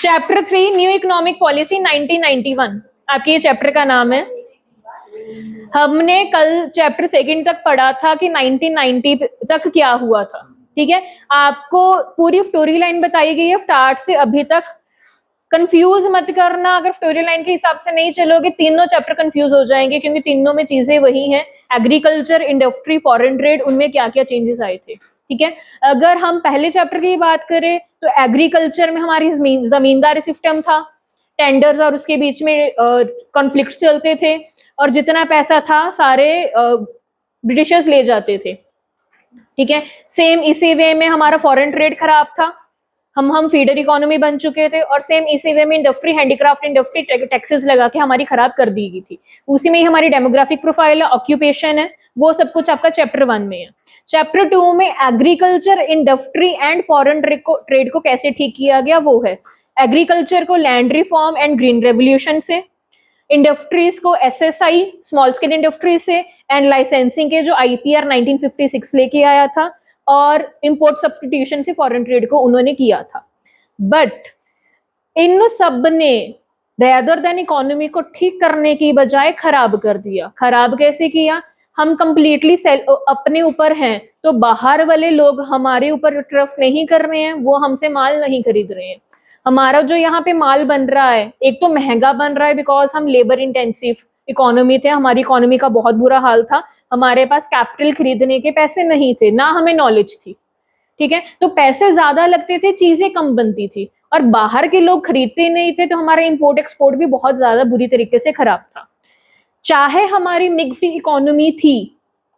Chapter 3 new economic policy 1991 आपके ये chapter का नाम है। हमने कल चैप्टर 2 तक पढ़ा था कि 1990 तक क्या हुआ था। ठीक है, आपको पूरी स्टोरी लाइन बताई गई है स्टार्ट से अभी तक। कंफ्यूज मत करना, अगर स्टोरी लाइन के हिसाब से नहीं चलोगे तीनों चैप्टर कंफ्यूज हो जाएंगे, क्योंकि तीनों में चीजें वही हैं। एग्रीकल्चर, इंडस्ट्री, फॉरेन ट्रेड, उनमें क्या क्या चेंजेस आए थे। ठीक है, अगर हम पहले चैप्टर की बात करें तो एग्रीकल्चर में हमारी जमींदारी सिस्टम था, टेंडर्स और उसके बीच में कॉन्फ्लिक्ट चलते थे और जितना पैसा था सारे ब्रिटिशर्स ले जाते थे। ठीक है, सेम इसी वे में हमारा फॉरेन ट्रेड खराब था, हम फीडर इकोनॉमी बन चुके थे, और सेम इसी वे में इंडस्ट्री, हैंडीक्राफ्ट इंडस्ट्री टैक्सेस लगा के हमारी खराब कर दी गई थी। उसी में ही हमारी डेमोग्राफिक प्रोफाइल है, ऑक्यूपेशन है, वो सब कुछ आपका चैप्टर 1 में है। चैप्टर 2 में agriculture, industry and foreign trade को कैसे ठीक किया गया वो है। एग्रीकल्चर को land reform and green revolution से, इंडस्ट्रीज को एसएसआई स्मॉल स्केल इंडस्ट्री से, एंड लाइसेंसिंग के जो आईपीआर 1956 लेके आया था, और इंपोर्ट सब्स्टिट्यूशन से फॉरेन ट्रेड को उन्होंने किया था। बट इन सब ने रेदर देन इकोनॉमी को ठीक करने की बजाय खराब कर दिया। खराब कैसे किया? हम कंप्लीटली अपने ऊपर हैं, तो बाहर वाले लोग हमारे ऊपर ट्रस्ट नहीं कर रहे हैं, वो हमसे माल नहीं खरीद रहे हैं। हमारा जो यहाँ पे माल बन रहा है, एक तो महंगा बन रहा है बिकॉज हम लेबर इंटेंसिव इकोनॉमी थे, हमारी इकोनॉमी का बहुत बुरा हाल था, हमारे पास कैपिटल खरीदने के पैसे नहीं थे, ना हमें नॉलेज थी। ठीक है, तो पैसे ज्यादा लगते थे, चीजें कम बनती थी, और बाहर के लोग खरीदते नहीं थे, तो हमारा इंपोर्ट एक्सपोर्ट भी बहुत ज्यादा बुरी तरीके से खराब था। चाहे हमारी मिक्स्ड इकोनॉमी थी,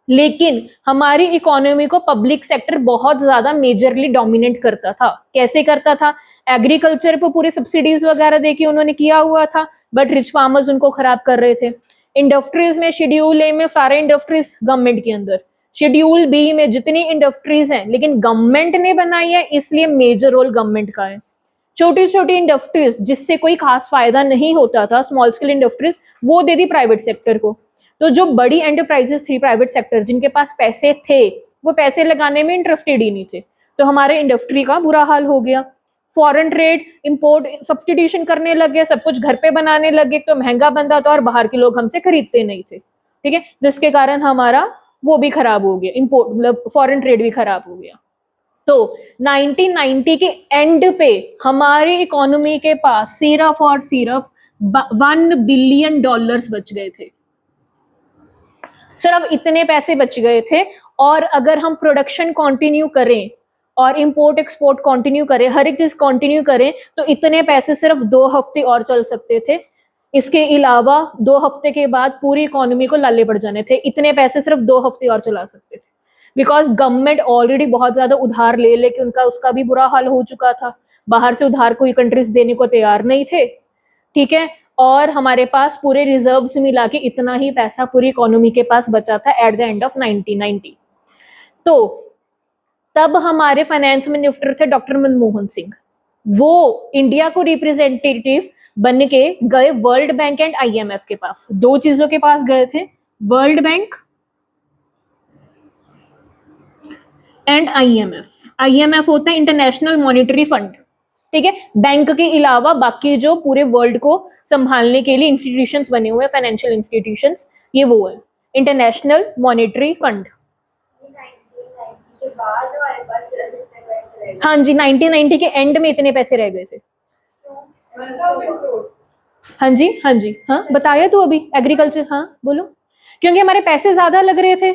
लेकिन हमारी इकोनॉमी को पब्लिक सेक्टर बहुत ज्यादा मेजरली डोमिनेट करता था। कैसे करता था? एग्रीकल्चर पे पूरे सब्सिडीज वगैरह देके उन्होंने किया हुआ था, बट रिच फार्मर्स उनको खराब कर रहे थे। इंडस्ट्रीज में शेड्यूल ए में सारे इंडस्ट्रीज गवर्नमेंट के अंदर, शेड्यूल बी में जितनी इंडस्ट्रीज हैं लेकिन गवर्नमेंट ने बनाई है, इसलिए मेजर रोल गवर्नमेंट का है। छोटी छोटी इंडस्ट्रीज जिससे कोई खास फायदा नहीं होता था, स्मॉल स्केल इंडस्ट्रीज, वो दे दी प्राइवेट सेक्टर को। तो जो बड़ी एंटरप्राइजेस थी प्राइवेट सेक्टर, जिनके पास पैसे थे, वो पैसे लगाने में इंटरेस्टेड ही नहीं थे, तो हमारे इंडस्ट्री का बुरा हाल हो गया। फॉरेन ट्रेड, इंपोर्ट सब्स्टिट्यूशन करने लगे, सब कुछ घर पे बनाने लगे, तो महंगा बनता था और बाहर के लोग हमसे खरीदते नहीं थे। ठीक है, जिसके कारण हमारा वो भी खराब हो गया, इंपोर्ट मतलब फॉरेन ट्रेड भी खराब हो गया। तो 1990 के एंड पे हमारी इकोनॉमी के पास सिर्फ और सिर्फ $1 बिलियन बच गए थे, सिर्फ इतने पैसे बच गए थे। और अगर हम प्रोडक्शन कंटिन्यू करें और इंपोर्ट एक्सपोर्ट कंटिन्यू करें, हर एक चीज कंटिन्यू करें, तो इतने पैसे सिर्फ 2 हफ्ते और चल सकते थे। इसके अलावा 2 हफ्ते के बाद पूरी इकोनॉमी को लाले पड़ जाने थे। इतने पैसे सिर्फ 2 हफ्ते और चला सकते थे, बिकॉज गवर्नमेंट ऑलरेडी बहुत ज्यादा उधार ले लेके उनका उसका भी बुरा हाल हो चुका था। बाहर से उधार कोई कंट्रीज देने को तैयार नहीं थे। ठीक है, और हमारे पास पूरे रिजर्व्स मिला के इतना ही पैसा पूरी इकोनॉमी के पास बचा था एट द एंड ऑफ 1990। तो तब हमारे फाइनेंस मिनिस्टर थे डॉक्टर मनमोहन सिंह। वो इंडिया को रिप्रेजेंटेटिव बन के गए वर्ल्ड बैंक एंड आईएमएफ के पास। 2 चीजों के पास गए थे, world bank and IMF. IMF होता है इंटरनेशनल मॉनिटरी फंड। ठीक है, बैंक के अलावा बाकी जो पूरे वर्ल्ड को संभालने के लिए इंस्टीट्यूशंस बने हुए हैं, फाइनेंशियल इंस्टीट्यूशंस, ये वो है इंटरनेशनल मॉनिटरी फंड। हाँ जी, 1990 के एंड में इतने पैसे रह गए थे। हाँ जी, हाँ जी, हाँ बताया तो अभी एग्रीकल्चर। हाँ बोलो। क्योंकि हमारे पैसे ज्यादा लग रहे थे,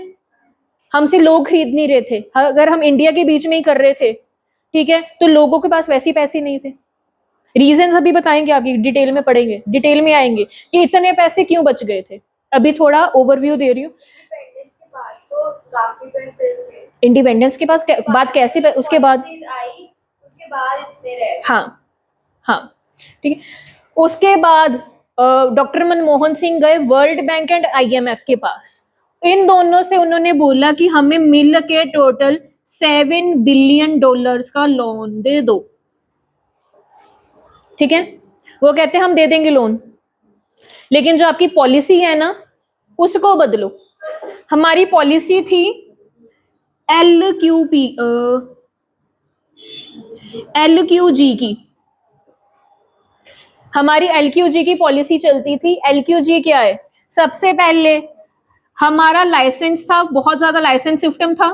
हमसे लोग खरीद नहीं रहे थे। अगर हम इंडिया के बीच में ही कर रहे थे, ठीक है, तो लोगों के पास वैसे पैसे नहीं थे। रीजन अभी बताएंगे, आगे डिटेल में पढ़ेंगे, डिटेल में आएंगे कि इतने पैसे क्यों बच गए थे। अभी थोड़ा ओवरव्यू दे रही हूँ। इंडिपेंडेंस के पास बात कैसे, उसके बाद हाँ हाँ ठीक है, उसके बाद डॉक्टर मनमोहन सिंह गए वर्ल्ड बैंक एंड आईएमएफ के पास। इन दोनों से उन्होंने बोला कि हमें मिल के टोटल $7 बिलियन का लोन दे दो। ठीक है, वो कहते हैं हम दे देंगे लोन, लेकिन जो आपकी पॉलिसी है ना उसको बदलो। हमारी पॉलिसी थी LQG की। हमारी एलक्यूजी की पॉलिसी चलती थी। एलक्यूजी क्या है? सबसे पहले हमारा लाइसेंस था, बहुत ज्यादा लाइसेंस सिस्टम था,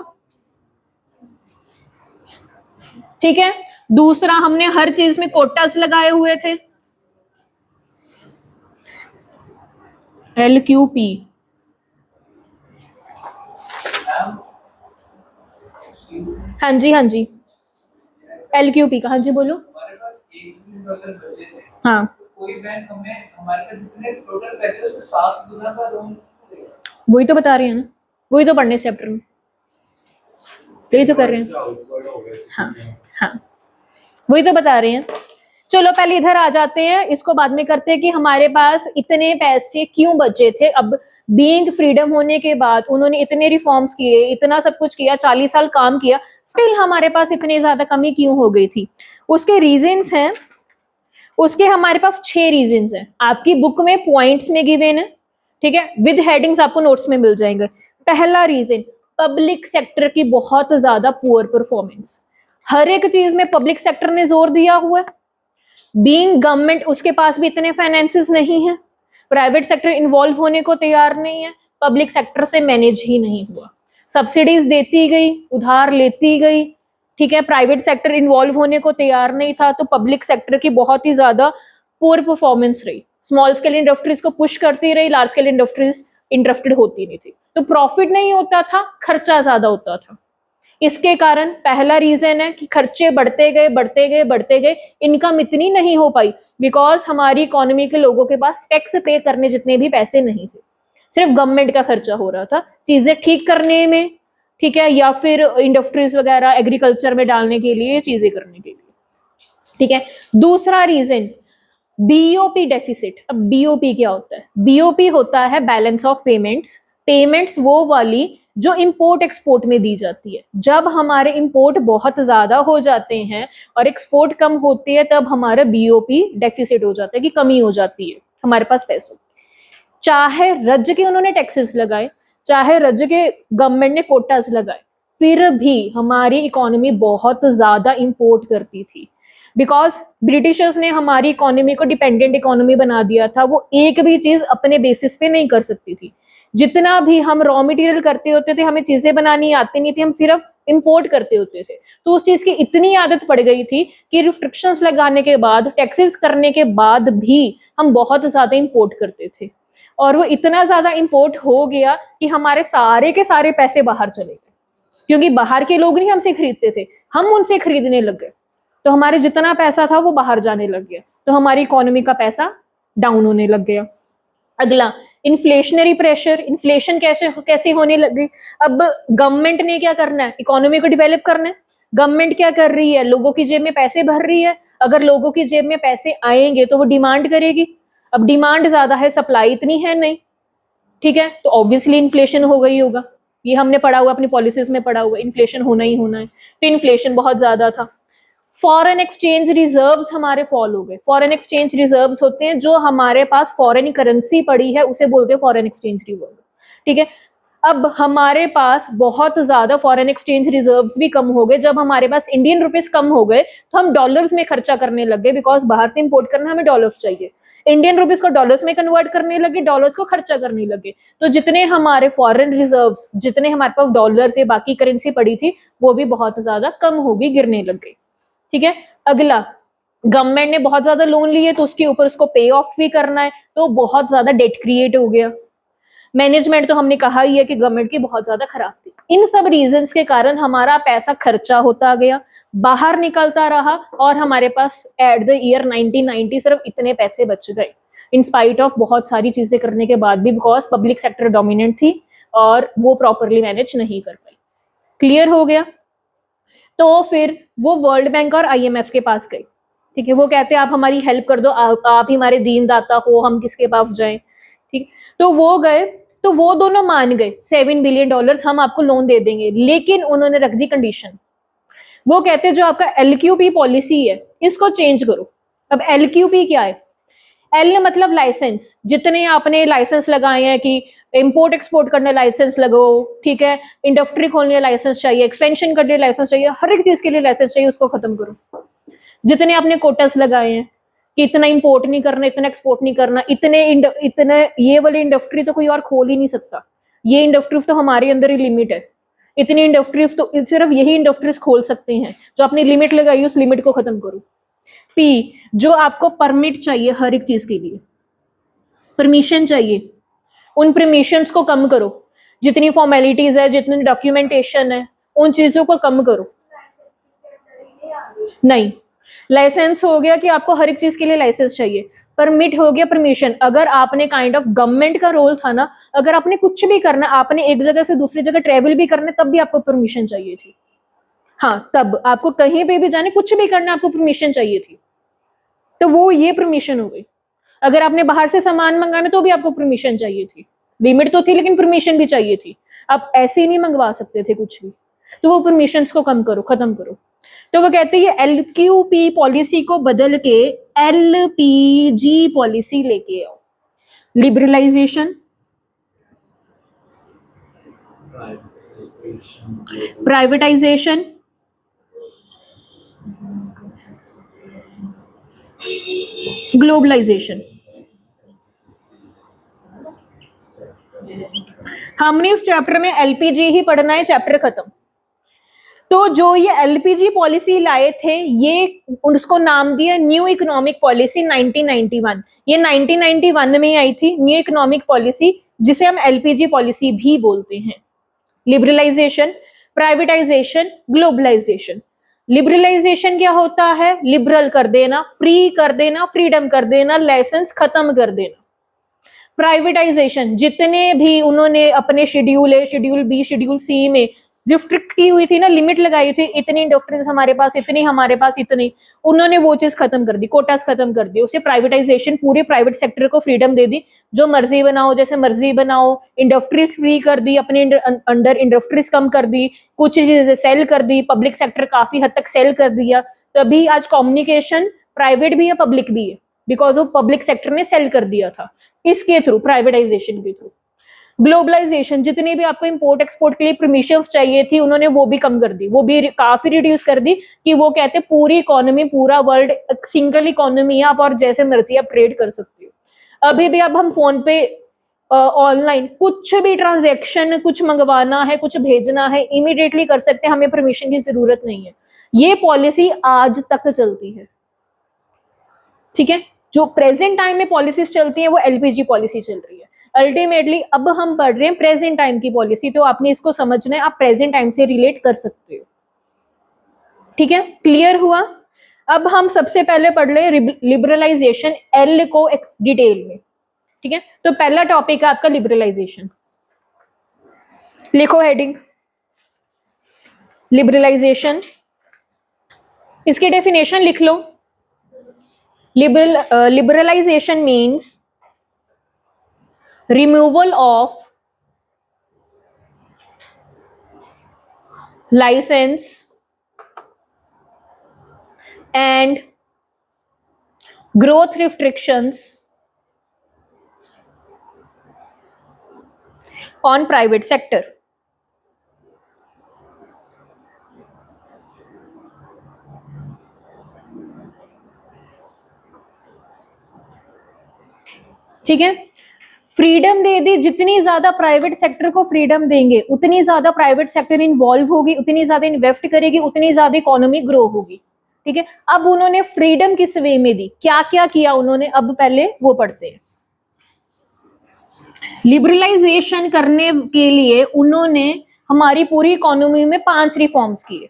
ठीक है। दूसरा, हमने हर चीज में कोटास लगाए हुए थे, LQP। हाँ जी, हाँ जी, LQP का, हाँ जी बोलो। हमारे पास $1 बिलियन बचे थे, हाँ, कोई बैंक हमें हमारे पास जितने टोटल पैसे उसके 7 गुना का लोन देगा। वही तो बता रहे हैं ना, वही तो पढ़ने चैप्टर में, यही तो कर रहे हैं। हाँ हाँ, वही तो बता रहे हैं। चलो पहले इधर आ जाते हैं, इसको बाद में करते हैं कि हमारे पास इतने पैसे क्यों बचे थे। अब बीइंग फ्रीडम होने के बाद उन्होंने इतने रिफॉर्म्स किए, इतना सब कुछ किया, 40 साल काम किया, स्टिल हमारे पास इतनी ज्यादा कमी क्यों हो गई थी? उसके रीजंस हैं, उसके हमारे पास 6 रीजंस हैं, आपकी बुक में पॉइंट्स में गिवन है, ठीक है, विद हेडिंग्स आपको नोट्स में मिल जाएंगे। पहला रीजन, पब्लिक सेक्टर की बहुत ज्यादा पुअर परफॉर्मेंस। हर एक चीज में पब्लिक सेक्टर ने जोर दिया हुआ है। बीइंग गवर्नमेंट, उसके पास भी इतने फाइनेंसेस नहीं है, प्राइवेट सेक्टर इन्वॉल्व होने को तैयार नहीं है, पब्लिक सेक्टर से मैनेज ही नहीं हुआ, सब्सिडीज देती गई, उधार लेती गई, ठीक है, प्राइवेट सेक्टर इन्वॉल्व होने को तैयार नहीं था, तो पब्लिक सेक्टर की बहुत ही ज्यादा पुअर परफॉर्मेंस रही। स्मॉल स्केल इंडस्ट्रीज को पुश करती रही, लार्ज स्केल इंडस्ट्रीज इंटरेस्टेड होती नहीं थी, तो प्रॉफिट नहीं होता था, खर्चा ज्यादा होता था। इसके कारण पहला रीजन है कि खर्चे बढ़ते गए बढ़ते गए बढ़ते गए, इनकम इतनी नहीं हो पाई, बिकॉज हमारी इकोनॉमी के लोगों के पास टैक्स पे करने जितने भी पैसे नहीं थे, सिर्फ गवर्नमेंट का खर्चा हो रहा था चीजें ठीक करने में, ठीक है, या फिर इंडस्ट्रीज वगैरह एग्रीकल्चर में डालने के लिए, चीजें करने के लिए, ठीक है। दूसरा रीजन, बीओपी डेफिसिट। अब बीओपी क्या होता है? बीओपी होता है बैलेंस ऑफ पेमेंट्स। पेमेंट्स वो वाली जो इंपोर्ट एक्सपोर्ट में दी जाती है। जब हमारे इंपोर्ट बहुत ज्यादा हो जाते हैं और एक्सपोर्ट कम होती है, तब हमारा बीओपी डेफिसिट हो जाता है, कि कमी हो जाती है हमारे पास पैसों। चाहे राज्य के उन्होंने टैक्सेस लगाए, चाहे राज्य के गवर्नमेंट ने कोटास लगाए, फिर भी हमारी इकोनॉमी बहुत ज्यादा इंपोर्ट करती थी, बिकॉज ब्रिटिशर्स ने हमारी इकोनॉमी को डिपेंडेंट इकोनॉमी बना दिया था। वो एक भी चीज अपने बेसिस पे नहीं कर सकती थी। जितना भी हम रॉ मटेरियल करते होते थे, हमें चीजें बनानी आती नहीं थी, हम सिर्फ इंपोर्ट करते होते थे। तो उस चीज की इतनी आदत पड़ गई थी कि रिस्ट्रिक्शंस लगाने के बाद, टैक्सेस करने के बाद भी हम बहुत ज्यादा इंपोर्ट करते थे, और वो इतना ज्यादा इंपोर्ट हो गया कि हमारे सारे के सारे पैसे बाहर चले गए, क्योंकि बाहर के लोग नहीं हमसे खरीदते थे, हम उनसे खरीदने लग गए, तो हमारे जितना पैसा था वो बाहर जाने लग गया, तो हमारी इकोनॉमी का पैसा डाउन होने लग गया। अगला, इन्फ्लेशनरी प्रेशर। इन्फ्लेशन कैसे कैसे होने लगी? अब गवर्नमेंट ने क्या करना है? इकोनॉमी को डेवलप करना है। गवर्नमेंट क्या कर रही है? लोगों की जेब में पैसे भर रही है। अगर लोगों की जेब में पैसे आएंगे तो वो डिमांड करेगी। अब डिमांड ज्यादा है, सप्लाई इतनी है नहीं, ठीक है, तो ऑब्वियसली इन्फ्लेशन हो गई होगा। ये हमने पढ़ा हुआ, अपनी पॉलिसीज में पढ़ा हुआ, इन्फ्लेशन होना ही होना है, तो इन्फ्लेशन बहुत ज्यादा था। फॉरेन एक्सचेंज रिजर्व्स हमारे फॉल हो गए। फॉरेन एक्सचेंज रिजर्व्स होते हैं जो हमारे पास फॉरेन करेंसी पड़ी है, उसे बोलते हैं फॉरेन एक्सचेंज रिजर्व, ठीक है। अब हमारे पास बहुत ज्यादा फॉरेन एक्सचेंज रिजर्व्स भी कम हो गए। जब हमारे पास इंडियन रुपीस कम हो गए तो हम डॉलर्स में खर्चा करने लग गए, बिकॉज बाहर से इंपोर्ट करना, हमें डॉलर्स चाहिए। इंडियन रुपीस को डॉलर्स में कन्वर्ट करने लगे, डॉलर्स को खर्चा करने लगे, तो जितने हमारे फॉरेन रिजर्व्स, जितने हमारे पास डॉलर से बाकी करेंसी पड़ी थी, वो भी बहुत ज्यादा कम होगी, गिरने लग गई, ठीक है। अगला, गवर्नमेंट ने बहुत ज्यादा लोन लिए, तो उसके ऊपर उसको पे ऑफ भी करना है, तो बहुत ज्यादा डेट क्रिएट हो गया। मैनेजमेंट तो हमने कहा ही है कि गवर्नमेंट की बहुत ज्यादा खराब थी। इन सब रीजंस के कारण हमारा पैसा खर्चा होता गया, बाहर निकलता रहा, और हमारे पास एट द ईयर 1990 सिर्फ इतने पैसे बच गए, इन स्पाइट ऑफ बहुत सारी चीजें करने के बाद भी, बिकॉज पब्लिक सेक्टर डोमिनेंट थी और वो प्रॉपरली मैनेज नहीं कर पाई। क्लियर हो गया? तो फिर वो वर्ल्ड बैंक और IMF के पास गई, ठीक है। वो कहते हैं आप हमारी हेल्प कर दो, आप ही हमारे दीनदाता हो, हम किसके पास जाएं, ठीक। तो वो गए, तो वो दोनों मान गए, $7 बिलियन हम आपको लोन दे देंगे, लेकिन उन्होंने रख दी कंडीशन। वो कहते हैं जो आपका LQP पॉलिसी है, इसको चेंज करो। अब LQP क्या है? एल मतलब लाइसेंस, जितने आपने लाइसेंस लगाए हैं कि इंपोर्ट एक्सपोर्ट करने लाइसेंस लगाओ, ठीक है, इंडस्ट्री खोलने लाइसेंस चाहिए, एक्सपेंशन करने लाइसेंस चाहिए, हर एक चीज के लिए लाइसेंस चाहिए, उसको खत्म करो। जितने आपने कोटास लगाए हैं कि इतना इंपोर्ट नहीं करना, इतना एक्सपोर्ट नहीं करना, इतने ये वाली इंडस्ट्री तो कोई और खोल ही नहीं सकता, ये इंडस्ट्रीज तो हमारे अंदर ही लिमिट है, इतनी इंडस्ट्रीज तो सिर्फ यही इंडस्ट्रीज खोल सकते हैं, जो अपनी लिमिट लगाई उस लिमिट को खत्म करो। पी, जो आपको परमिट चाहिए हर एक चीज के लिए, परमिशन चाहिए, उन परमिशंस को कम करो, जितनी फॉर्मेलिटीज है, जितनी डॉक्यूमेंटेशन है, उन चीजों को कम करो। नहीं, लाइसेंस हो गया कि आपको हर एक चीज के लिए लाइसेंस चाहिए, परमिट हो गया, परमिशन। अगर आपने काइंड ऑफ गवर्नमेंट का रोल था ना, अगर आपने कुछ भी करना, आपने एक जगह से दूसरी जगह ट्रेवल भी करना, तब भी आपको परमिशन चाहिए थी। हाँ, तब आपको कहीं पे भी जाने, कुछ भी करना, आपको परमिशन चाहिए थी, तो वो ये परमिशन हो गई। अगर आपने बाहर से सामान मंगाना तो भी आपको परमिशन चाहिए थी, लिमिट तो थी लेकिन परमिशन भी चाहिए थी। आप ऐसे ही नहीं मंगवा सकते थे कुछ भी, तो वो परमिशन को कम करो, खत्म करो। तो वो कहते हैं LQP पॉलिसी को बदल के LPG पॉलिसी लेके आओ। Liberalisation, privatisation, globalisation. हमने इस चैप्टर में LPG ही पढ़ना है, चैप्टर खत्म। तो जो ये LPG पॉलिसी लाए थे, ये उसको नाम दिया न्यू इकोनॉमिक पॉलिसी 1991। ये 1991 में आई थी न्यू इकोनॉमिक पॉलिसी, जिसे हम LPG पॉलिसी भी बोलते हैं। Liberalisation, privatisation, globalisation. लिबरलाइजेशन क्या होता है? लिबरल कर देना, फ्री कर देना, फ्रीडम कर देना, लाइसेंस खत्म कर देना। प्राइवेटाइजेशन, जितने भी उन्होंने अपने schedule A, schedule B, schedule सी में रिस्ट्रिक्ट की हुई थी ना, लिमिट लगाई थी, इतनी इंडस्ट्रीज हमारे पास, इतनी हमारे पास, इतनी, उन्होंने वो चीज खत्म कर दी, कोटास खत्म कर दी, उसे प्राइवेटाइजेशन, पूरे प्राइवेट सेक्टर को फ्रीडम दे दी, जो मर्जी बनाओ, जैसे मर्जी बनाओ। इंडस्ट्रीज फ्री कर दी, अपने अंडर इंडस्ट्रीज कम कर दी, कुछ चीजें सेल कर दी, पब्लिक सेक्टर काफी हद तक सेल कर दिया। तभी आज कम्युनिकेशन प्राइवेट भी है, पब्लिक भी है, बिकॉज ऑफ पब्लिक सेक्टर ने सेल कर दिया था, इसके थ्रू, प्राइवेटाइजेशन के थ्रू। ग्लोबलाइजेशन, जितनी भी आपको इंपोर्ट एक्सपोर्ट के लिए परमिशन चाहिए थी, उन्होंने वो भी कम कर दी, वो भी काफी रिड्यूस कर दी, कि वो कहते पूरी इकोनॉमी, पूरा वर्ल्ड सिंगल इकोनॉमी है, आप और जैसे मर्जी आप ट्रेड कर सकते हो। अभी भी अब हम फोन पे ऑनलाइन कुछ भी ट्रांजेक्शन, कुछ मंगवाना है, कुछ भेजना है, इमीडिएटली कर सकते हैं, हमें परमिशन की जरूरत नहीं है। ये पॉलिसी आज तक चलती है, ठीक है। जो प्रेजेंट टाइम में पॉलिसीज चलती है वो LPG पॉलिसी चल रही है। अल्टीमेटली अब हम पढ़ रहे हैं प्रेजेंट टाइम की पॉलिसी, तो आपने इसको समझना है, आप प्रेजेंट टाइम से रिलेट कर सकते हो, ठीक है। क्लियर हुआ? अब हम सबसे पहले पढ़ रहे हैं लिबरलाइजेशन, L को एक डिटेल में, ठीक है। तो पहला टॉपिक है आपका लिबरलाइजेशन। लिखो हेडिंग, लिबरलाइजेशन। इसकी डेफिनेशन लिख लो। Liberalization means removal of license and growth restrictions on private sector. ठीक है, फ्रीडम दे दी, जितनी ज्यादा प्राइवेट सेक्टर को फ्रीडम देंगे, उतनी ज्यादा प्राइवेट सेक्टर इन्वॉल्व होगी, उतनी ज्यादा इन्वेस्ट करेगी, उतनी ज्यादा इकोनॉमी ग्रो होगी, ठीक है। अब उन्होंने फ्रीडम किस वे में दी, क्या क्या किया उन्होंने, अब पहले वो पढ़ते हैं। लिबरलाइजेशन करने के लिए उन्होंने हमारी पूरी इकोनॉमी में 5 रिफॉर्म्स किए।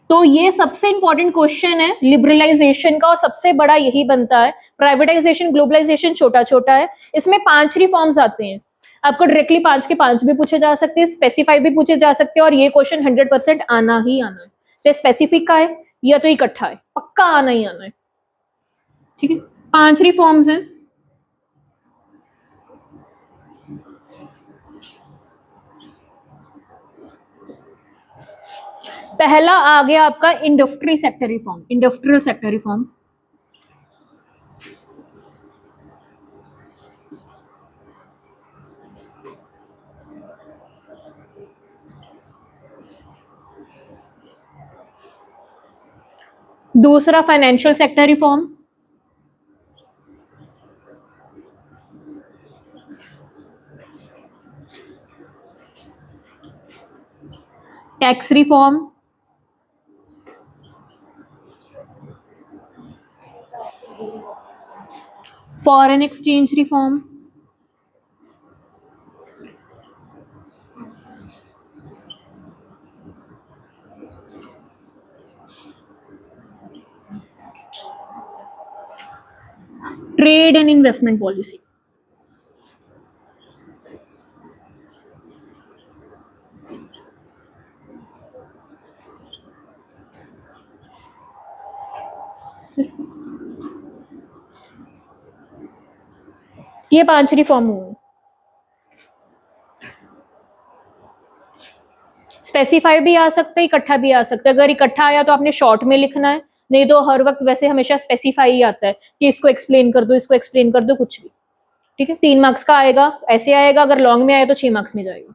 तो ये सबसे इंपॉर्टेंट क्वेश्चन है लिबरलाइजेशन का, और सबसे बड़ा यही बनता है। प्राइवेटाइजेशन, ग्लोबलाइजेशन छोटा छोटा है, इसमें 5 रिफॉर्म्स आते हैं। आपको डायरेक्टली 5 के 5 भी पूछे जा सकते हैं, स्पेसिफाई भी पूछे जा सकते हैं, और ये क्वेश्चन 100% आना ही आना है, चाहे स्पेसिफिक का है या तो इकट्ठा है, पक्का आना ही आना है, ठीक है। 5 रिफॉर्म्स हैं। पहला आ गया आपका industry sector reform, industrial sector reform. दूसरा financial sector reform. Tax reform, foreign exchange reform, trade and investment policy. ये 5 रिफॉर्म हुए। स्पेसिफाई भी आ सकता है, इकट्ठा भी आ सकता है। अगर इकट्ठा आया तो आपने शॉर्ट में लिखना है, नहीं तो हर वक्त वैसे हमेशा स्पेसिफाई ही आता है कि इसको एक्सप्लेन कर दो, इसको एक्सप्लेन कर दो, कुछ भी। ठीक है, 3 मार्क्स का आएगा, ऐसे आएगा। अगर लॉन्ग में आया तो 6 मार्क्स में जाएगा।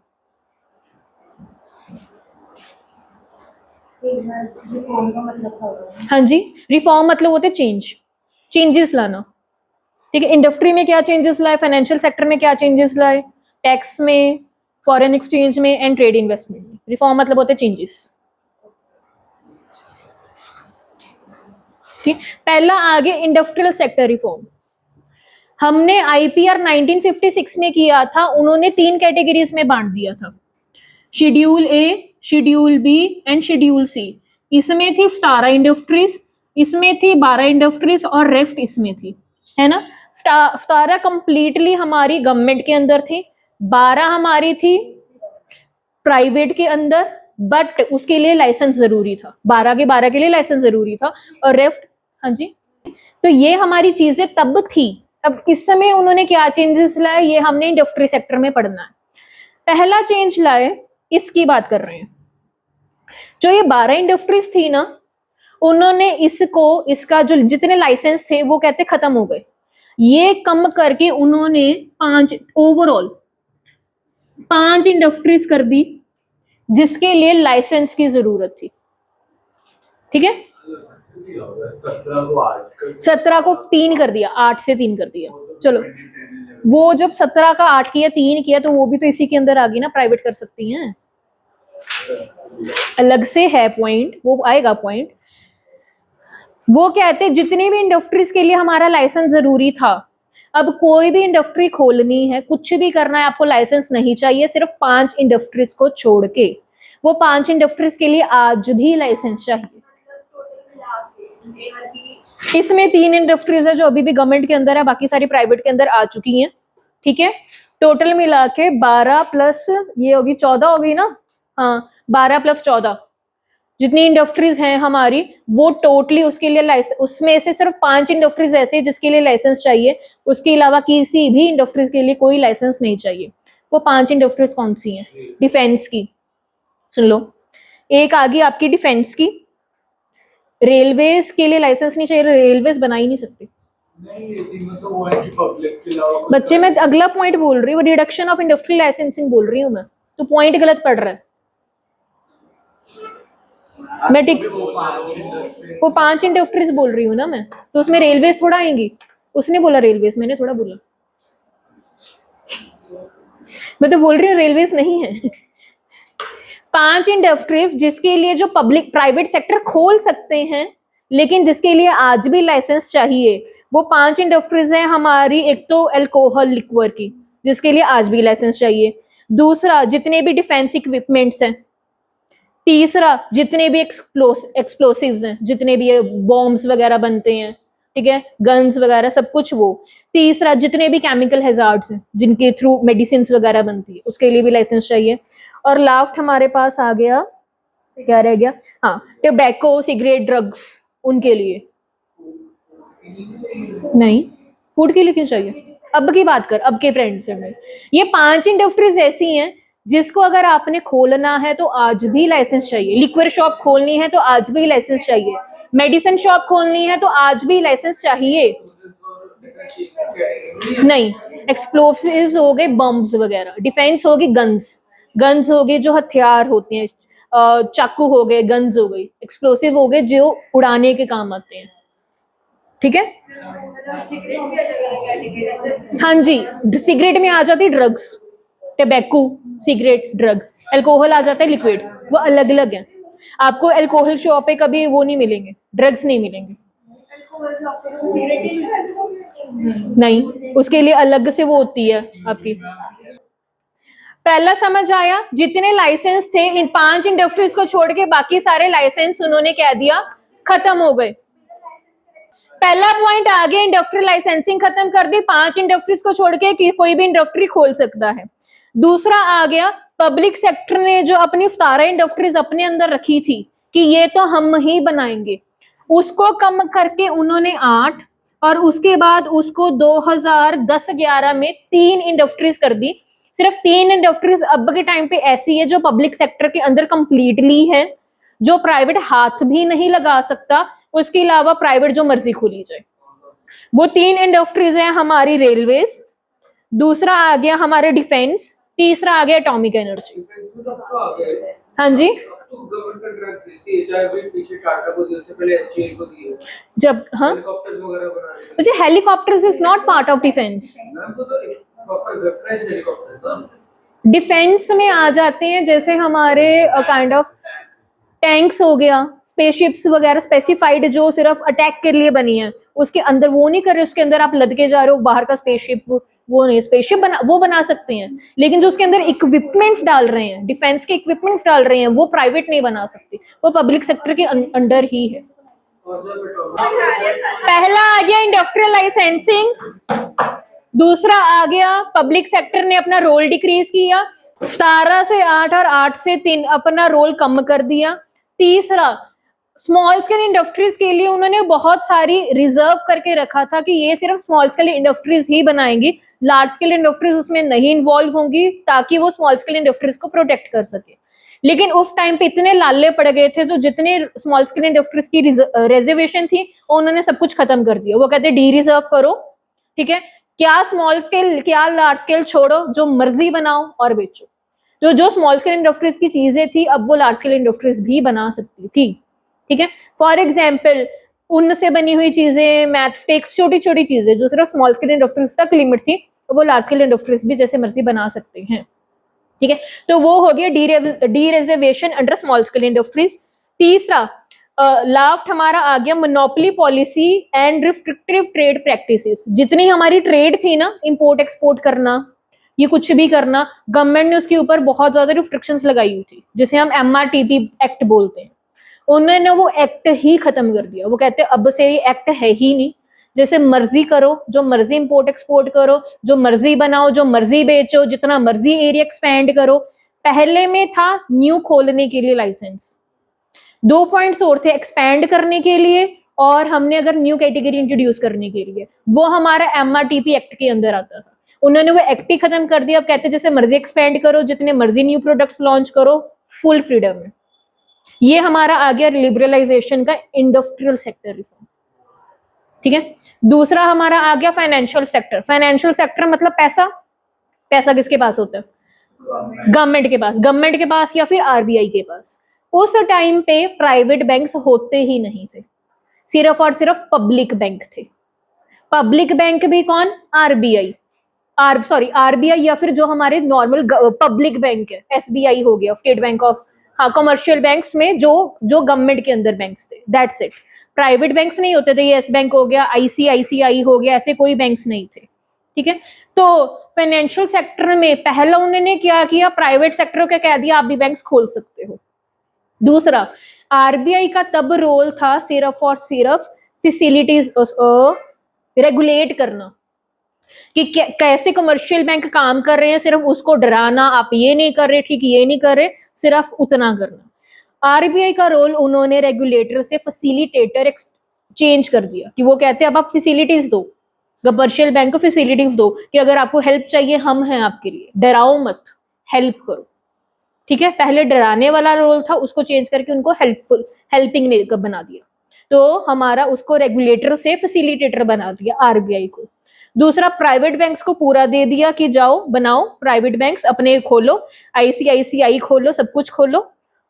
रिफॉर्म का मतलब क्या होता है? हाँ जी, रिफॉर्म मतलब होते चेंज, चेंजेस लाना। ठीक है, इंडस्ट्री में क्या चेंजेस लाए, फाइनेंशियल सेक्टर में क्या चेंजेस लाए, टैक्स में, फॉरेन एक्सचेंज में एंड ट्रेड इन्वेस्टमेंट में। रिफॉर्म मतलब होते चेंजेस। ठीक, पहला आगे इंडस्ट्रियल सेक्टर रिफॉर्म। हमने आईपीआर 1956 में किया था, उन्होंने 3 कैटेगरीज में बांट दिया था, schedule A, schedule B and schedule C. इसमें थी 17 इंडस्ट्रीज, इसमें थी 12 इंडस्ट्रीज और रेस्ट इसमें थी, है ना। 17 कंप्लीटली हमारी गवर्नमेंट के अंदर थी, 12 हमारी थी प्राइवेट के अंदर, बट उसके लिए लाइसेंस जरूरी था। 12 के 12 के लिए लाइसेंस जरूरी था और रेस्ट। हाँ जी, तो ये हमारी चीजें तब थी। अब इस समय उन्होंने क्या चेंजेस लाए, ये हमने इंडस्ट्री सेक्टर में पढ़ना है। पहला चेंज लाए, इसकी बात कर रहे हैं। जो ये 12 इंडस्ट्रीज थी ना, उन्होंने इसको, इसका जो जितने लाइसेंस थे वो कहते खत्म हो गए। ये कम करके उन्होंने 5 ओवरऑल 5 इंडस्ट्रीज कर दी जिसके लिए लाइसेंस की जरूरत थी। ठीक है, 17 को 3 कर दिया, 8 से 3 कर दिया। चलो, वो जब 17 का 8 किया, 3 किया, तो वो भी तो इसी के अंदर आ गई ना, प्राइवेट कर सकती हैं। अलग से है पॉइंट, वो आएगा पॉइंट। वो कहते जितनी भी इंडस्ट्रीज के लिए हमारा लाइसेंस जरूरी था, अब कोई भी इंडस्ट्री खोलनी है, कुछ भी करना है, आपको लाइसेंस नहीं चाहिए, सिर्फ 5 इंडस्ट्रीज को छोड़ के। वो 5 इंडस्ट्रीज के लिए आज भी लाइसेंस चाहिए। इसमें 3 इंडस्ट्रीज है जो अभी भी गवर्नमेंट के अंदर है, बाकी सारी प्राइवेट के अंदर आ चुकी हैं। ठीक है, टोटल मिला के 12 प्लस ये होगी 14 होगी ना। हाँ, 12 प्लस 14 जितनी इंडस्ट्रीज हैं हमारी, वो टोटली उसके लिए लाइसेंस, उसमें से सिर्फ 5 इंडस्ट्रीज ऐसे जिसके लिए लाइसेंस चाहिए, उसके अलावा किसी भी इंडस्ट्रीज के लिए कोई लाइसेंस नहीं चाहिए। वो 5 इंडस्ट्रीज कौन सी हैं? डिफेंस की, सुन लो, एक आ गई आपकी डिफेंस की। रेलवेज के लिए लाइसेंस नहीं चाहिए, रेलवेज बना ही नहीं सकते। बच्चे, मैं अगला पॉइंट बोल रही हूँ, रिडक्शन ऑफ इंडस्ट्रियल लाइसेंसिंग बोल रही हूँ मैं, तो पॉइंट गलत पढ़ रहा है। मैं वो 5 इंडस्ट्रीज बोल रही हूँ ना मैं, तो उसमें रेलवेज थोड़ा आएंगी। उसने बोला रेलवेज, मैंने थोड़ा बोला। मैं तो बोल रही हूँ रेलवेज नहीं है। 5 इंडस्ट्रीज जिसके लिए जो पब्लिक प्राइवेट सेक्टर खोल सकते हैं, लेकिन जिसके लिए आज भी लाइसेंस चाहिए, वो 5 इंडस्ट्रीज हैं हमारी। एक तो अल्कोहल लिक्वर की, जिसके लिए आज भी लाइसेंस चाहिए। दूसरा, जितने भी डिफेंस इक्विपमेंट्स हैं। तीसरा, जितने भी एक्सप्लोसिव्स हैं, जितने भी बॉम्ब्स वगैरह बनते हैं, ठीक है, गन्स वगैरह सब कुछ वो। तीसरा, जितने भी केमिकल हैजार्ड्स हैं जिनके थ्रू मेडिसिन वगैरह बनती है, उसके लिए भी लाइसेंस चाहिए। और लास्ट हमारे पास आ गया, क्या रह गया, हाँ, टोबैको, सिगरेट, ड्रग्स, उनके लिए नहीं। फूड के लिए क्यों चाहिए? अब की बात कर, अब के ट्रेंड से में ये 5 इंडस्ट्रीज ऐसी हैं जिसको अगर आपने खोलना है तो आज भी लाइसेंस चाहिए। लिक्विड शॉप खोलनी है तो आज भी लाइसेंस चाहिए। मेडिसिन शॉप खोलनी है तो आज भी लाइसेंस चाहिए। नहीं, एक्सप्लोसिव्स हो गए, बम्ब्स वगैरह। डिफेंस होगी गन्स, गन्स हो गए जो हथियार होते हैं, चाकू हो गए, गन्स हो गई। एक्सप्लोसिव हो गए जो उड़ाने के काम आते हैं। ठीक है, हाँ जी, सिगरेट में आ जाती drugs, tobacco, cigarette, drugs. Alcohol आ जाता है लिक्विड। वो अलग अलग है। आपको अल्कोहल शॉप पे कभी वो नहीं मिलेंगे, ड्रग्स नहीं मिलेंगे, नहीं, उसके लिए अलग से वो होती है आपकी। पहला समझ आया? जितने लाइसेंस थे इन 5 इंडस्ट्रीज को छोड़ के बाकी सारे लाइसेंस उन्होंने कह दिया खत्म हो गए। पहला पॉइंट आ गया, इंडस्ट्रियल लाइसेंसिंग खत्म कर दी, 5 इंडस्ट्रीज को छोड़ के कि कोई भी इंडस्ट्री खोल सकता है। दूसरा आ गया, पब्लिक सेक्टर ने जो अपनी 17 इंडस्ट्रीज अपने अंदर रखी थी कि ये तो हम ही बनाएंगे, उसको कम करके उन्होंने 8, और उसके बाद उसको 2010-11 में 3 इंडस्ट्रीज कर दी। सिर्फ 3 इंडस्ट्रीज अब के टाइम पे ऐसी है जो पब्लिक सेक्टर के अंदर कंप्लीटली है, जो प्राइवेट हाथ भी नहीं लगा सकता, उसके अलावा प्राइवेट जो मर्जी खोली जाए। वो 3 इंडस्ट्रीज हैं हमारी रेलवेज, दूसरा आ गया हमारे डिफेंस, तीसरा आ गया एटॉमिक एनर्जी। हाँ जी, गवर्नमेंट का ड्रग देती है, चाहे भी पीछे टाटा को दी, उससे पहले एचएएल को दी है, जब हाँ हेलीकॉप्टर्स वगैरह बना रहे हैं। मुझे helicopters is not part of defence. Ma'am वो तो एक प्रॉपर वेपनाइज्ड हेलीकॉप्टर था। डिफेंस में आ जाते हैं जैसे हमारे काइंड ऑफ टैंक्स हो गया, स्पेसशिप्स वगैरह स्पेसिफाइड जो सिर्फ अटैक के लिए बनी है, उसके अंदर वो नहीं कर रहे, उसके अंदर आप लद के जा रहे हो बाहर का स्पेसशिप, वो नहीं, स्पेसशिप बना सकते हैं, लेकिन जो उसके अंदर इक्विपमेंट्स डाल रहे हैं, डिफेंस के इक्विपमेंट्स डाल रहे हैं, वो प्राइवेट नहीं बना सकते, वो पब्लिक सेक्टर के अंडर ही है। पहला आ गया इंडस्ट्रियल लाइसेंसिंग, दूसरा आ गया पब्लिक सेक्टर ने अपना रोल डिक्रीज किया, 17 से 8 और 8 से 3 अपना रोल कम कर दिया। तीसरा, स्मॉल स्केल इंडस्ट्रीज के लिए उन्होंने बहुत सारी रिजर्व करके रखा था कि ये सिर्फ स्मॉल स्केल इंडस्ट्रीज ही बनाएंगी, लार्ज स्केल इंडस्ट्रीज उसमें नहीं इन्वॉल्व होंगी, ताकि वो स्मॉल स्केल इंडस्ट्रीज को प्रोटेक्ट कर सके। लेकिन उस टाइम पे इतने लाले पड़ गए थे, तो जितने स्मॉल स्केल इंडस्ट्रीज की रिजर्वेशन थी उन्होंने सब कुछ खत्म कर दिया। वो कहते डी रिजर्व करो, ठीक है, क्या स्मॉल स्केल क्या लार्ज स्केल छोड़ो, जो मर्जी बनाओ और बेचो। तो जो स्मॉल स्केल इंडस्ट्रीज की चीजें थी अब वो लार्ज स्केल इंडस्ट्रीज भी बना सकती थी, ठीक है। फॉर एग्जाम्पल ऊन से बनी हुई चीजें, मैथस्टिक्स, छोटी छोटी चीजें जो सिर्फ स्मॉल स्केल इंडस्ट्रीज तक लिमिट थी, तो वो लार्ज स्केल इंडस्ट्रीज भी जैसे मर्जी बना सकते हैं, ठीक है। तो वो हो गया D reservation under small scale industries. तीसरा लास्ट हमारा आ गया monopoly policy and restrictive trade practices. जितनी हमारी ट्रेड थी ना, इंपोर्ट एक्सपोर्ट करना, ये कुछ भी करना, गवर्नमेंट ने उसके ऊपर बहुत ज्यादा रिस्ट्रिक्शंस लगाई हुई थी, जिसे हम MRTP एक्ट बोलते हैं। उन्होंने वो एक्ट ही खत्म कर दिया। वो कहते हैं अब से ये एक्ट है ही नहीं, जैसे मर्जी करो, जो मर्जी इंपोर्ट एक्सपोर्ट करो, जो मर्जी बनाओ, जो मर्जी बेचो, जितना मर्जी एरिया एक्सपैंड करो। पहले में था न्यू खोलने के लिए लाइसेंस, 2 पॉइंट्स और थे, एक्सपैंड करने के लिए और हमने अगर न्यू कैटेगरी इंट्रोड्यूस करने के लिए, वो हमारा MRTP एक्ट के अंदर आता था। उन्होंने वो एक्ट ही खत्म कर दिया। अब कहते हैं जैसे मर्जी एक्सपैंड करो, जितने मर्जी न्यू प्रोडक्ट्स लॉन्च करो, फुल फ्रीडम है। ये हमारा आ गया लिबरलाइजेशन का इंडस्ट्रियल सेक्टर रिफॉर्म, ठीक है। दूसरा हमारा आ गया फाइनेंशियल सेक्टर। फाइनेंशियल सेक्टर मतलब पैसा, पैसा किसके पास होता है? गवर्नमेंट के पास, गवर्नमेंट के पास या फिर RBI के पास। उस टाइम पे प्राइवेट बैंक्स होते ही नहीं थे, सिर्फ और सिर्फ पब्लिक बैंक थे। पब्लिक बैंक भी कौन? RBI या फिर जो हमारे नॉर्मल पब्लिक बैंक है, SBI हो गया, स्टेट बैंक ऑफ, हाँ, कमर्शियल बैंक्स में जो गवर्नमेंट के अंदर बैंक्स थे, दैट्स इट। प्राइवेट बैंक्स नहीं होते थे, येस बैंक हो गया, ICICI हो गया, ऐसे कोई बैंक्स नहीं थे, ठीक है। तो फाइनेंशियल सेक्टर में पहला उन्होंने क्या किया, प्राइवेट सेक्टर को कह दिया आप भी बैंक्स खोल सकते हो। दूसरा, RBI का तब रोल था सिर्फ और सिर्फ फैसिलिटीज रेगुलेट करना, कि कैसे कमर्शियल बैंक काम कर रहे हैं, सिर्फ उसको डराना, आप ये नहीं कर रहे, ठीक ये नहीं कर रहे, सिर्फ उतना करना। RBI का रोल उन्होंने रेगुलेटर से फैसिलिटेटर चेंज कर दिया, कि वो कहते हैं अब आप फैसिलिटीज दो, कमर्शियल बैंक को फैसिलिटीज दो, कि अगर आपको हेल्प चाहिए हम हैं आपके लिए, डराओ मत, हेल्प करो, ठीक है। पहले डराने वाला रोल था, उसको चेंज करके उनको हेल्पिंग बना दिया। तो हमारा उसको रेगुलेटर से फैसिलिटेटर बना दिया RBI को। दूसरा, प्राइवेट बैंक्स को पूरा दे दिया कि जाओ बनाओ प्राइवेट बैंक्स, अपने खोलो, ICICI खोलो, सब कुछ खोलो,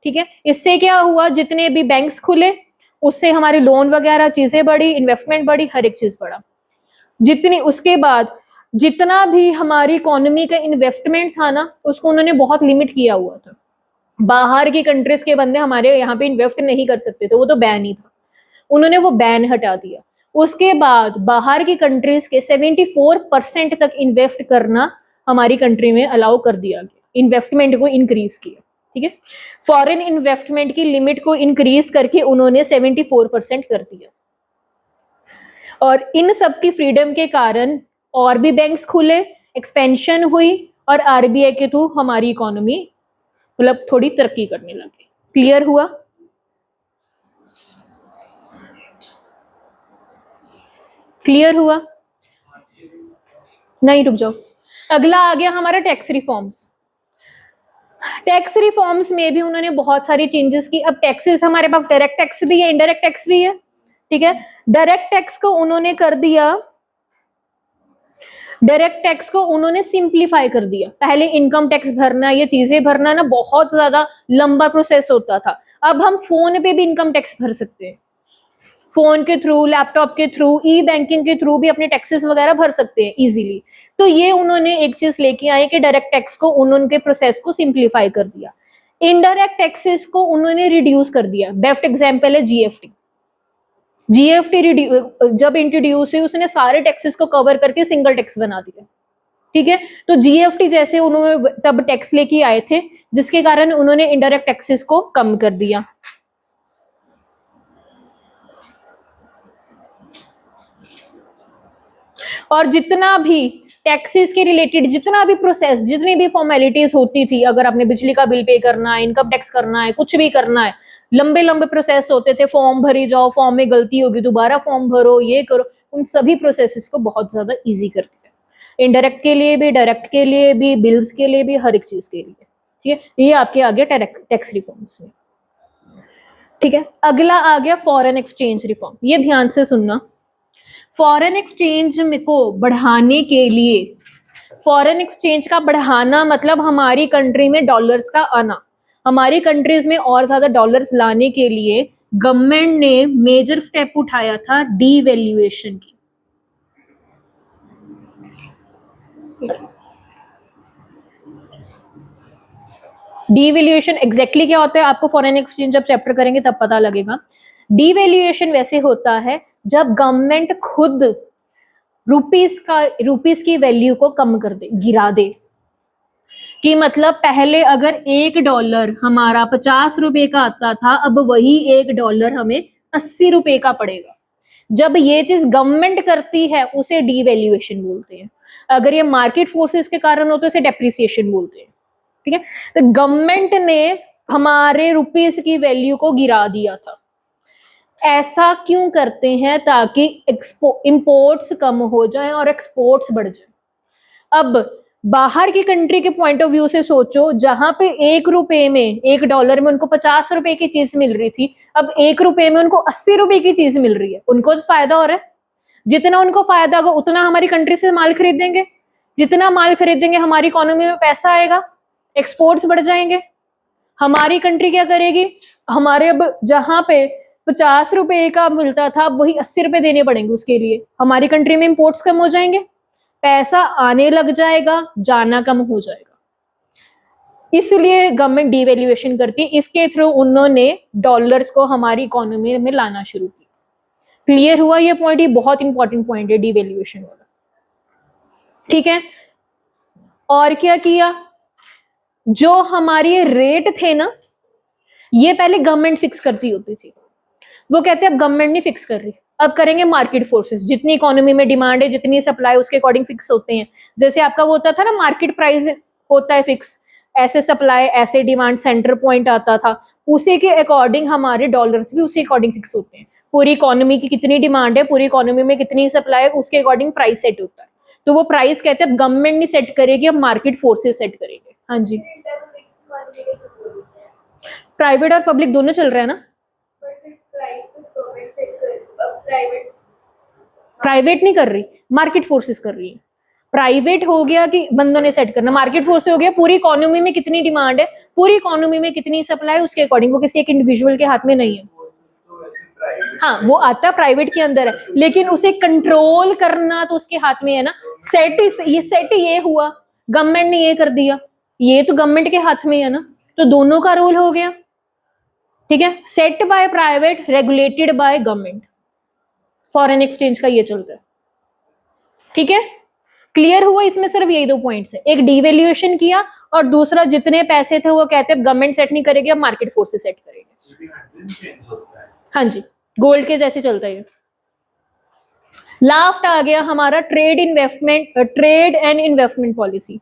ठीक है। इससे क्या हुआ, जितने भी बैंक्स खुले उससे हमारे लोन वगैरह चीजें बढ़ी, इन्वेस्टमेंट बढ़ी, हर एक चीज बढ़ा। जितनी उसके बाद जितना भी हमारी इकोनॉमी का इन्वेस्टमेंट था ना, उसको उन्होंने बहुत लिमिट किया हुआ था। बाहर की कंट्रीज के बंदे हमारे यहाँ पे इन्वेस्ट नहीं कर सकते थे, वो तो बैन ही था, उन्होंने वो बैन हटा दिया। उसके बाद बाहर की कंट्रीज के 74% तक इन्वेस्ट करना हमारी कंट्री में अलाउ कर दिया गया, इन्वेस्टमेंट को इंक्रीज किया, ठीक है। फॉरेन इन्वेस्टमेंट की लिमिट को इंक्रीज करके उन्होंने 74% कर दिया। और इन सब की फ्रीडम के कारण और भी बैंक्स खुले, एक्सपेंशन हुई और आरबीआई के थ्रू हमारी इकोनॉमी मतलब थोड़ी तरक्की करने लगी। क्लियर हुआ? क्लियर हुआ? नहीं, रुक जाओ। अगला आ गया हमारा टैक्स रिफॉर्म्स। टैक्स रिफॉर्म्स में भी उन्होंने बहुत सारी चेंजेस की। अब टैक्सेस हमारे पास डायरेक्ट टैक्स भी है, इनडायरेक्ट टैक्स भी है, ठीक है। डायरेक्ट टैक्स को उन्होंने कर दिया, डायरेक्ट टैक्स को उन्होंने सिंप्लीफाई कर दिया। पहले इनकम टैक्स भरना, ये चीजें भरना ना बहुत ज्यादा लंबा प्रोसेस होता था। अब हम फोन पे भी इनकम टैक्स भर सकते हैं, फोन के थ्रू, लैपटॉप के थ्रू, ई बैंकिंग के थ्रू भी अपने टैक्सेस वगैरह भर सकते हैं इजीली। तो ये उन्होंने एक चीज लेके आए कि डायरेक्ट टैक्स को उन्होंने प्रोसेस को सिंप्लीफाई कर दिया। इनडायरेक्ट टैक्सेस को उन्होंने रिड्यूस कर दिया। बेस्ट एग्जांपल है जीएसटी। जीएसटी जब इंट्रोड्यूस हुई उसने सारे टैक्सेस को कवर करके सिंगल टैक्स बना दिया, ठीक है। तो जीएसटी जैसे उन्होंने तब टैक्स लेके आए थे, जिसके कारण उन्होंने इनडायरेक्ट टैक्सेस को कम कर दिया। और जितना भी टैक्सेस के रिलेटेड जितना भी प्रोसेस, जितनी भी फॉर्मेलिटीज होती थी, अगर आपने बिजली का बिल पे करना है, इनकम टैक्स करना है, कुछ भी करना है, लंबे लंबे प्रोसेस होते थे। फॉर्म भरी जाओ, फॉर्म में गलती होगी दोबारा फॉर्म भरो, ये करो। उन सभी प्रोसेसेस को बहुत ज्यादा इजी कर दिया, इनडायरेक्ट के लिए भी, डायरेक्ट के लिए भी, बिल्स के लिए भी, हर एक चीज के लिए, ठीक है। ये आपके आ गया टैक्स रिफॉर्म्स में, ठीक है। अगला आ गया फॉरेन एक्सचेंज रिफॉर्म। ये ध्यान से सुनना। फॉरेन एक्सचेंज को बढ़ाने के लिए, फॉरेन एक्सचेंज का बढ़ाना मतलब हमारी कंट्री में डॉलर्स का आना, हमारी कंट्रीज में और ज्यादा डॉलर्स लाने के लिए गवर्नमेंट ने मेजर स्टेप उठाया था डीवैल्यूएशन की। डीवैल्यूएशन एग्जैक्टली क्या होता है आपको फॉरेन एक्सचेंज जब चैप्टर करेंगे तब पता लगेगा। डीवैल्यूएशन वैसे होता है जब गवर्नमेंट खुद रुपीस की वैल्यू को कम कर दे, गिरा दे। कि मतलब पहले अगर $1 हमारा 50 रुपए का आता था, अब वही $1 हमें 80 रुपए का पड़ेगा। जब ये चीज गवर्नमेंट करती है उसे डीवैल्यूएशन बोलते हैं। अगर ये मार्केट फोर्सेस के कारण हो तो इसे डेप्रिसिएशन बोलते हैं, ठीक है। तो गवर्नमेंट ने हमारे रुपीस की वैल्यू को गिरा दिया था। ऐसा क्यों करते हैं? ताकि इंपोर्ट्स कम हो जाए और एक्सपोर्ट्स बढ़ जाए। अब बाहर की कंट्री के पॉइंट ऑफ व्यू से सोचो, जहां पे $1 में, $1 में उनको 50 रुपए की चीज मिल रही थी, अब $1 में उनको 80 रुपए की चीज मिल रही है। उनको तो फायदा हो रहा है। जितना उनको फायदा होगा उतना हमारी कंट्री से माल खरीदेंगे, जितना माल खरीदेंगे हमारी इकोनॉमी में पैसा आएगा, एक्सपोर्ट्स बढ़ जाएंगे। हमारी कंट्री क्या करेगी? हमारे अब जहां पे 50 रुपए का मिलता था, अब वही 80 रुपए देने पड़ेंगे उसके लिए। हमारी कंट्री में इंपोर्ट्स कम हो जाएंगे, पैसा आने लग जाएगा, जाना कम हो जाएगा। इसलिए गवर्नमेंट डीवैल्यूएशन करती है। इसके थ्रू उन्होंने डॉलर्स को हमारी इकोनॉमी में लाना शुरू किया। क्लियर हुआ ये पॉइंट? ये बहुत इंपॉर्टेंट पॉइंट है डीवैल्यूएशन वाला, ठीक है। और क्या किया? जो हमारी रेट थे ना, ये पहले गवर्नमेंट फिक्स करती होती थी। वो कहते हैं अब गवर्नमेंट नहीं फिक्स कर रही, अब करेंगे मार्केट फोर्सेस। जितनी इकोनॉमी में डिमांड है, जितनी सप्लाई, उसके अकॉर्डिंग फिक्स होते हैं। जैसे आपका वो होता था ना, मार्केट प्राइस होता है फिक्स, ऐसे सप्लाई ऐसे डिमांड, सेंटर पॉइंट आता था, उसी के अकॉर्डिंग हमारे डॉलर्स भी उसी अकॉर्डिंग फिक्स होते हैं। पूरी इकोनॉमी की कितनी डिमांड है, पूरी इकोनॉमी में कितनी सप्लाई है, उसके अकॉर्डिंग प्राइस सेट होता है। तो वो प्राइस कहते हैं अब गवर्नमेंट नहीं सेट करेगी, अब मार्केट फोर्सेस सेट करेंगे। हाँ जी, प्राइवेट और पब्लिक दोनों चल रहा है ना। प्राइवेट नहीं कर रही, मार्केट फोर्सेस कर रही है। प्राइवेट हो गया कि बंदों ने सेट करना, मार्केट फोर्स हो गया पूरी इकोनॉमी में कितनी डिमांड है, पूरी इकोनॉमी में कितनी सप्लाई, उसके अकॉर्डिंग। वो किसी एक इंडिविजुअल के हाथ में नहीं है। हाँ, वो आता प्राइवेट के अंदर है, लेकिन उसे कंट्रोल करना तो उसके हाथ में है ना। सेट ये हुआ, गवर्नमेंट ने ये कर दिया, ये तो गवर्नमेंट के हाथ में है ना। तो दोनों का रोल हो गया, ठीक है। Set by private, regulated by government, foreign exchange का ये चलता है, ठीक है। क्लियर हुआ? इसमें सिर्फ यही दो पॉइंट्स है, एक डिवैल्यूएशन किया और दूसरा जितने पैसे थे वो कहते हैं गवर्नमेंट सेट नहीं करेगी, अब मार्केट फोर्सेस सेट करेगी। हाँ जी, गोल्ड के जैसे चलता है। लास्ट आ गया हमारा ट्रेड एंड इन्वेस्टमेंट पॉलिसी।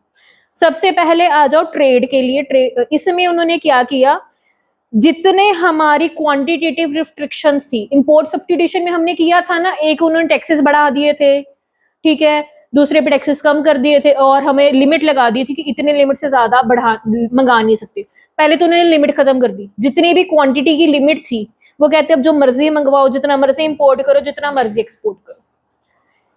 सबसे पहले आ जाओ ट्रेड के लिए। इसमें उन्होंने क्या किया, जितने हमारी क्वांटिटेटिव रिस्ट्रिक्शंस थी, इंपोर्ट सब्स्टिट्यूशन में हमने किया था ना, एक उन्होंने टैक्सेस बढ़ा दिए थे, ठीक है, दूसरे पे टैक्सेस कम कर दिए थे और हमें लिमिट लगा दी थी कि इतने लिमिट से ज्यादा मंगा नहीं सकते। पहले तो उन्होंने लिमिट खत्म कर दी, जितनी भी क्वांटिटी की लिमिट थी वो कहते अब जो मर्जी मंगवाओ, जितना मर्जी इंपोर्ट करो, जितना मर्जी एक्सपोर्ट करो।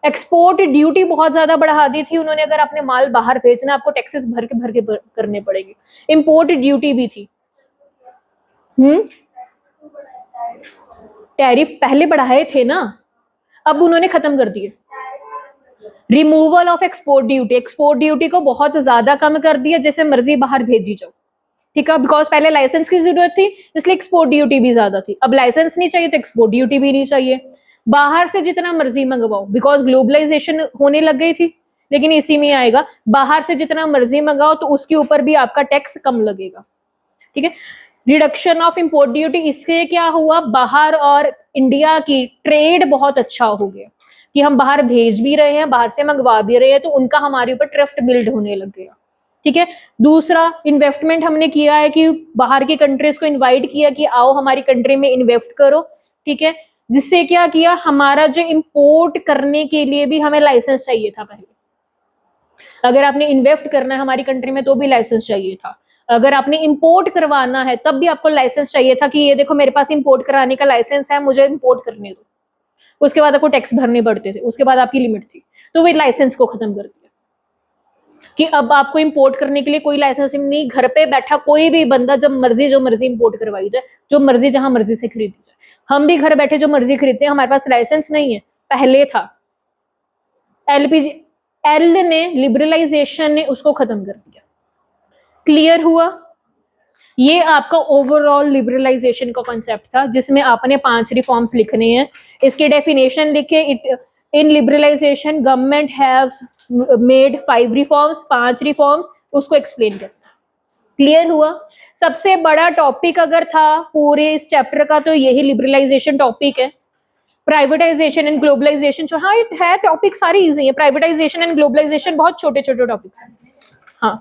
एक्सपोर्ट ड्यूटी बहुत ज्यादा बढ़ा दी थी उन्होंने, अगर आपने माल बाहर भेजना आपको टैक्सेस भर के करने पड़ेंगे। इंपोर्ट ड्यूटी भी थी। टैरिफ पहले बढ़ाए थे ना, अब उन्होंने खत्म कर दिए। रिमूवल ऑफ एक्सपोर्ट ड्यूटी को बहुत ज्यादा कम कर दिया, जैसे मर्जी बाहर भेजी जाओ, ठीक है। बिकॉज पहले लाइसेंस की जरूरत थी इसलिए एक्सपोर्ट ड्यूटी भी ज्यादा थी, अब लाइसेंस नहीं चाहिए तो एक्सपोर्ट ड्यूटी भी नहीं चाहिए। बाहर से जितना मर्जी मंगवाओ, बिकॉज ग्लोबलाइजेशन होने लग गई थी, लेकिन इसी में आएगा, बाहर से जितना मर्जी मंगाओ तो उसके ऊपर भी आपका टैक्स कम लगेगा, ठीक है। रिडक्शन ऑफ इंपोर्ट ड्यूटी, इससे क्या हुआ, बाहर और इंडिया की ट्रेड बहुत अच्छा हो गया कि हम बाहर भेज भी रहे हैं, बाहर से मंगवा भी रहे हैं, तो उनका हमारे ऊपर ट्रस्ट बिल्ड होने लग गया, ठीक है। दूसरा इन्वेस्टमेंट हमने किया है कि बाहर की कंट्रीज को इनवाइट किया कि आओ हमारी कंट्री में इन्वेस्ट करो, ठीक है। जिससे क्या किया, हमारा जो इंपोर्ट करने के लिए भी हमें लाइसेंस चाहिए था पहले, अगर आपने इन्वेस्ट करना है हमारी कंट्री में तो भी लाइसेंस चाहिए था, अगर आपने इंपोर्ट करवाना है तब भी आपको लाइसेंस चाहिए था कि ये देखो मेरे पास इंपोर्ट कराने का लाइसेंस है, मुझे इंपोर्ट करने दो। उसके बाद आपको टैक्स भरने पड़ते थे, उसके बाद आपकी लिमिट थी, तो वे लाइसेंस को खत्म कर दिया कि अब आपको इंपोर्ट करने के लिए कोई लाइसेंस नहीं, घर पे बैठा कोई भी बंदा जब मर्जी जो मर्जी इंपोर्ट करवाई जाए, जो मर्जी जहां मर्जी से खरीदी जाए। हम भी घर बैठे जो मर्जी खरीदते हैं, हमारे पास लाइसेंस नहीं है, पहले था। एलपीजी ने लिबरलाइजेशन ने उसको खत्म कर दिया। क्लियर हुआ? ये आपका ओवरऑल लिबरलाइजेशन का कॉन्सेप्ट था, जिसमें आपने 5 रिफॉर्म्स लिखने हैं। इसके डेफिनेशन लिखे, in liberalisation government has made 5 reforms, 5 reforms, उसको एक्सप्लेन करना। क्लियर हुआ? सबसे बड़ा टॉपिक अगर था पूरे इस चैप्टर का तो यही लिबरलाइजेशन टॉपिक है। प्राइवेटाइजेशन एंड ग्लोबलाइजेशन, जो हाँ है टॉपिक सारे इजी है, प्राइवेटाइजेशन एंड ग्लोबलाइजेशन बहुत छोटे छोटे टॉपिक्स हैं। हाँ